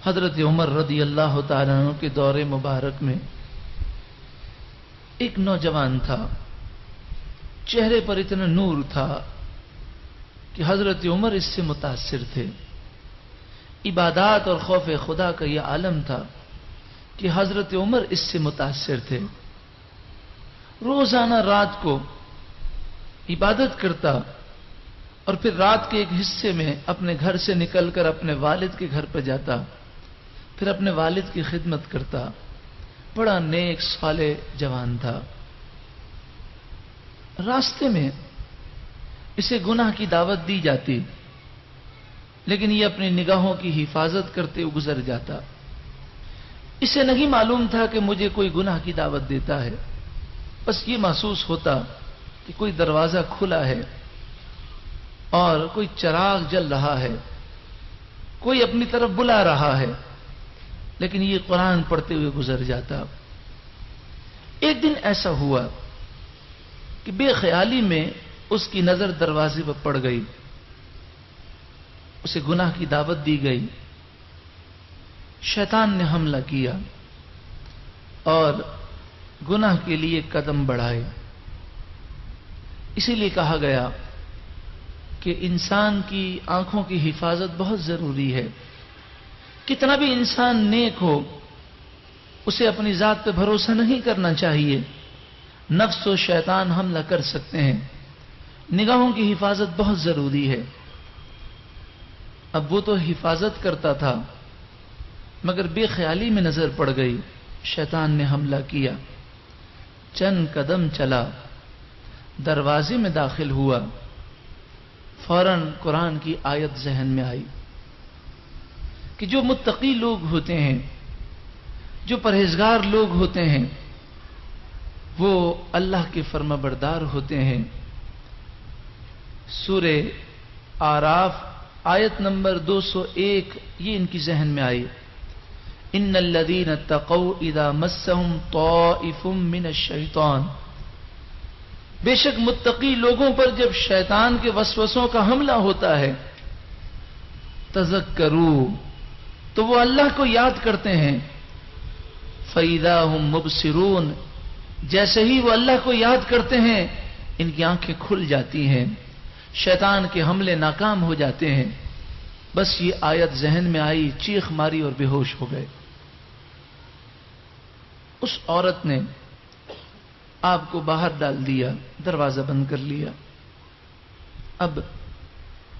حضرت عمر رضی اللہ تعالیٰ عنہ کے دور مبارک میں ایک نوجوان تھا، چہرے پر اتنا نور تھا کہ حضرت عمر اس سے متاثر تھے۔ عبادات اور خوف خدا کا یہ عالم تھا کہ حضرت عمر اس سے متاثر تھے۔ روزانہ رات کو عبادت کرتا اور پھر رات کے ایک حصے میں اپنے گھر سے نکل کر اپنے والد کے گھر پہ جاتا، پھر اپنے والد کی خدمت کرتا۔ بڑا نیک صالح جوان تھا۔ راستے میں اسے گناہ کی دعوت دی جاتی، لیکن یہ اپنی نگاہوں کی حفاظت کرتے ہوئے گزر جاتا۔ اسے نہیں معلوم تھا کہ مجھے کوئی گناہ کی دعوت دیتا ہے، بس یہ محسوس ہوتا کہ کوئی دروازہ کھلا ہے اور کوئی چراغ جل رہا ہے، کوئی اپنی طرف بلا رہا ہے، لیکن یہ قرآن پڑھتے ہوئے گزر جاتا۔ ایک دن ایسا ہوا کہ بے خیالی میں اس کی نظر دروازے پر پڑ گئی، اسے گناہ کی دعوت دی گئی۔ شیطان نے حملہ کیا اور گناہ کے لیے قدم بڑھائے۔ اسی لیے کہا گیا کہ انسان کی آنکھوں کی حفاظت بہت ضروری ہے۔ کتنا بھی انسان نیک ہو، اسے اپنی ذات پہ بھروسہ نہیں کرنا چاہیے۔ نفس و شیطان حملہ کر سکتے ہیں۔ نگاہوں کی حفاظت بہت ضروری ہے۔ اب وہ تو حفاظت کرتا تھا، مگر بے خیالی میں نظر پڑ گئی، شیطان نے حملہ کیا۔ چند قدم چلا، دروازے میں داخل ہوا، فوراً قرآن کی آیت ذہن میں آئی کہ جو متقی لوگ ہوتے ہیں، جو پرہیزگار لوگ ہوتے ہیں، وہ اللہ کے فرما بردار ہوتے ہیں۔ سورہ اعراف آیت نمبر 201 یہ ان کی ذہن میں آئی۔ ان الذین اتقوا اذا مسهم طائف من الشیطان، بے شک متقی لوگوں پر جب شیطان کے وسوسوں کا حملہ ہوتا ہے، تذکروا، تو وہ اللہ کو یاد کرتے ہیں، فَإِذَا هُمْ مُبْصِرُونَ، جیسے ہی وہ اللہ کو یاد کرتے ہیں ان کی آنکھیں کھل جاتی ہیں، شیطان کے حملے ناکام ہو جاتے ہیں۔ بس یہ آیت ذہن میں آئی، چیخ ماری اور بے ہوش ہو گئے۔ اس عورت نے آپ کو باہر ڈال دیا، دروازہ بند کر لیا۔ اب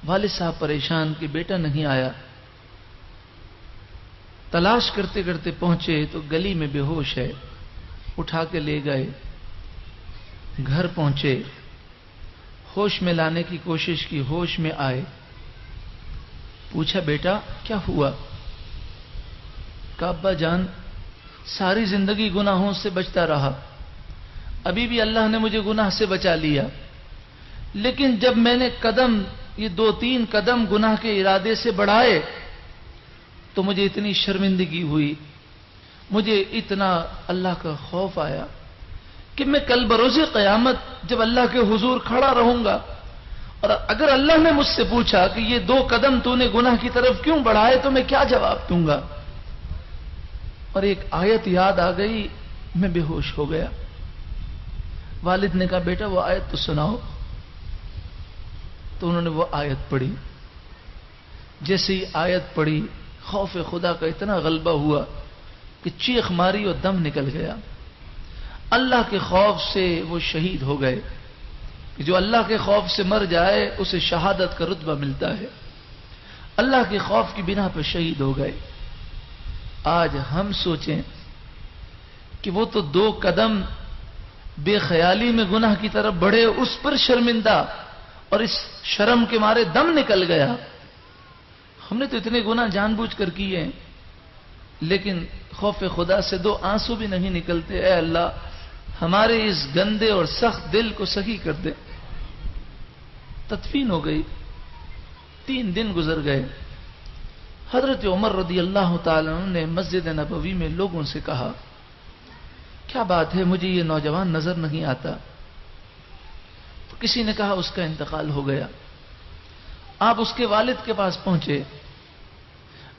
والد صاحب پریشان کہ بیٹا نہیں آیا۔ تلاش کرتے کرتے پہنچے تو گلی میں بے ہوش ہے، اٹھا کے لے گئے۔ گھر پہنچے، ہوش میں لانے کی کوشش کی، ہوش میں آئے، پوچھا بیٹا کیا ہوا؟ کہا ابا جان ساری زندگی گناہوں سے بچتا رہا، ابھی بھی اللہ نے مجھے گناہ سے بچا لیا، لیکن جب میں نے یہ 2-3 قدم گناہ کے ارادے سے بڑھائے تو مجھے اتنی شرمندگی ہوئی، مجھے اتنا اللہ کا خوف آیا کہ میں کل بروز قیامت جب اللہ کے حضور کھڑا رہوں گا اور اگر اللہ نے مجھ سے پوچھا کہ یہ 2 قدم تو نے گناہ کی طرف کیوں بڑھائے تو میں کیا جواب دوں گا؟ اور ایک آیت یاد آ گئی، میں بے ہوش ہو گیا۔ والد نے کہا بیٹا وہ آیت تو سناؤ۔ تو انہوں نے وہ آیت پڑھی۔ جیسے ہی آیت پڑھی، خوف خدا کا اتنا غلبہ ہوا کہ چیخ ماری اور دم نکل گیا۔ اللہ کے خوف سے وہ شہید ہو گئے کہ جو اللہ کے خوف سے مر جائے اسے شہادت کا رتبہ ملتا ہے۔ اللہ کے خوف کی بنا پر شہید ہو گئے۔ آج ہم سوچیں کہ وہ تو 2 قدم بے خیالی میں گناہ کی طرف بڑھے، اس پر شرمندہ اور اس شرم کے مارے دم نکل گیا۔ ہم نے تو اتنے گناہ جان بوجھ کر کیے ہیں، لیکن خوف خدا سے 2 آنسو بھی نہیں نکلتے۔ اے اللہ ہمارے اس گندے اور سخت دل کو صحیح کر دے۔ تدفین ہو گئی، 3 دن گزر گئے۔ حضرت عمر رضی اللہ تعالیٰ عنہ نے مسجد نبوی میں لوگوں سے کہا کیا بات ہے، مجھے یہ نوجوان نظر نہیں آتا۔ تو کسی نے کہا اس کا انتقال ہو گیا۔ آپ اس کے والد کے پاس پہنچے،